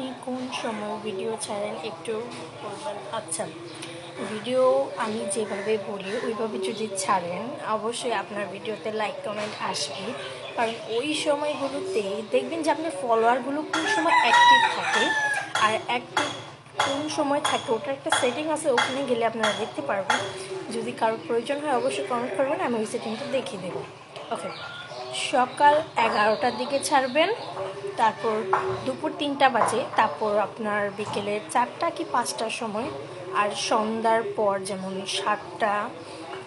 আপনি কোন সময় ভিডিও ছাড়েন একটু বলবেন? আচ্ছা, ভিডিও আমি যেভাবে বলি ওইভাবে যদি ছাড়েন অবশ্যই আপনার ভিডিওতে লাইক কমেন্ট আসবে। কারণ ওই সময়গুলোতে দেখবেন যে আপনার ফলোয়ারগুলো কোন সময় অ্যাক্টিভ থাকে আর অ্যাক্টিভ কোন সময় থাকে ওটার একটা সেটিং আছে, ওখানে গেলে আপনারা দেখতে পারবেন। যদি কারোর প্রয়োজন হয় অবশ্যই কমেন্ট করবেন, আমি ওই সেটিংটা দেখিয়ে দেবো। ওকে, সকাল 11টার দিকে ছাড়বেন, তারপর দুপুর 3টা বাজে, তারপর আপনার বিকেলে 4টা কি 5টার সময়, আর সন্ধ্যার পর যেমন 7টা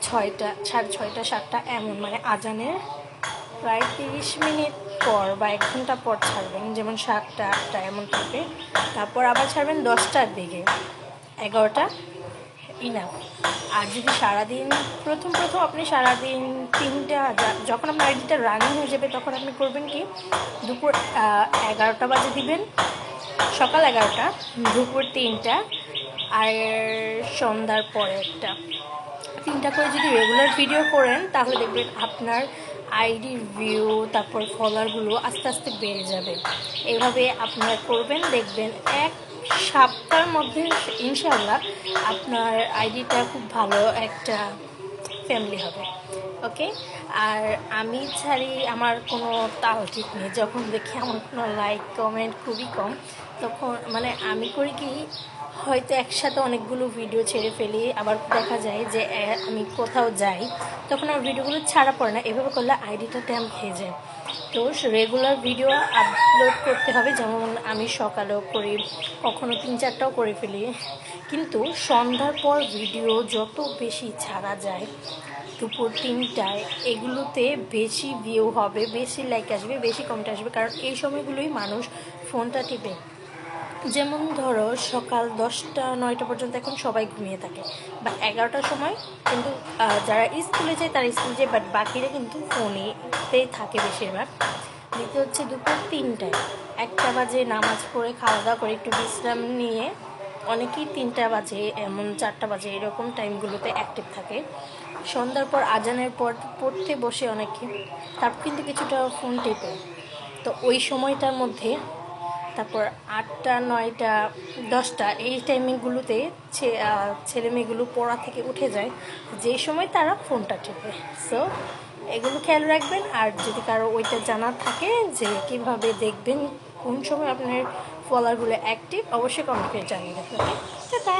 6টা 6:30 7টা এমন, মানে আজানের প্রায় 30 মিনিট পর বা 1 ঘন্টা পর ছাড়বেন, যেমন 7টা 8টা এমন থাকবে। তারপর আবার ছাড়বেন 10টার দিকে, 11টা ইনাফ। আর যদি সারাদিন প্রথম আপনি সারাদিন 3টা, যখন আপনার আইডিটা রানিং হয়ে যাবে তখন আপনি করবেন কি, দুপুর 11টা বাজে দিবেন, সকাল 11টা, দুপুর 3টা, আর সন্ধ্যার পরে একটা, 3টা করে যদি রেগুলার ভিডিও করেন তাহলে দেখবেন আপনার আইডির ভিউ তারপর ফলোয়ারগুলো আস্তে আস্তে বেড়ে যাবে। এভাবে আপনারা করবেন, দেখবেন 1 সপ্তাহের মধ্যে ইনশাআল্লাহ আপনার আইডিটা খুব ভালো একটা ফ্যামিলি হবে। ওকে, আর আমি ছাড়ি আমার কোনো তাল ঠিক নেই, যখন দেখি আমার কোনো লাইক কমেন্ট খুবই কম তখন মানে আমি করি কি, হয়তো একসাথে অনেকগুলো ভিডিও ছেড়ে ফেলি, আবার দেখা যায় যে আমি কোথাও যাই তখন আমার ভিডিওগুলো ছাড়া পড়ে না। এভাবে করলে আইডিটা ট্যাম্প খেয়ে যায়। তো রেগুলার ভিডিও আপলোড করতে হবে, যেমন আমি সকালেও করি, কখনো 3-4টাও করে ফেলি, কিন্তু সন্ধ্যার পর ভিডিও যত বেশি ছাড়া যায় দুপুর 3টায়, এগুলোতে বেশি ভিউ হবে, বেশি লাইক আসবে, বেশি কমেন্ট আসবে, কারণ এই সময়গুলোই মানুষ ফোনটা টিপে। যেমন ধরো সকাল 10টা 9টা পর্যন্ত এখন সবাই ঘুমিয়ে থাকে, বা 11টার সময় কিন্তু যারা স্কুলে যায় তারা স্কুলে যায়, বাট বাকিরা কিন্তু ফোনেতেই থাকে বেশিরভাগ। দ্বিতীয় হচ্ছে দুপুর 3টায়, 1টা বাজে নামাজ পড়ে খাওয়া দাওয়া করে একটু বিশ্রাম নিয়ে অনেকেই 3টা বাজে এমন 4টা বাজে এরকম টাইমগুলোতে অ্যাক্টিভ থাকে। সন্ধ্যার পর আজানের পর পড়তে বসে অনেকে, তারপর কিন্তু কিছুটা ফোন টেপে। তো ওই সময়টার মধ্যে তারপর 8টা 9টা 10টা এই টাইমিংগুলোতে ছেলে মেয়েগুলো পড়া থেকে উঠে যায়, যেই সময় তারা ফোনটা টেপে। সো এগুলো খেয়াল রাখবেন। আর যদি কারো ওইটা জানার থাকে যে কীভাবে দেখবেন কোন সময় আপনার ফলোয়ারগুলো অ্যাক্টিভ, অবশ্যই কমেন্ট করে জানিয়ে দেবেন। ওকে, টাটা।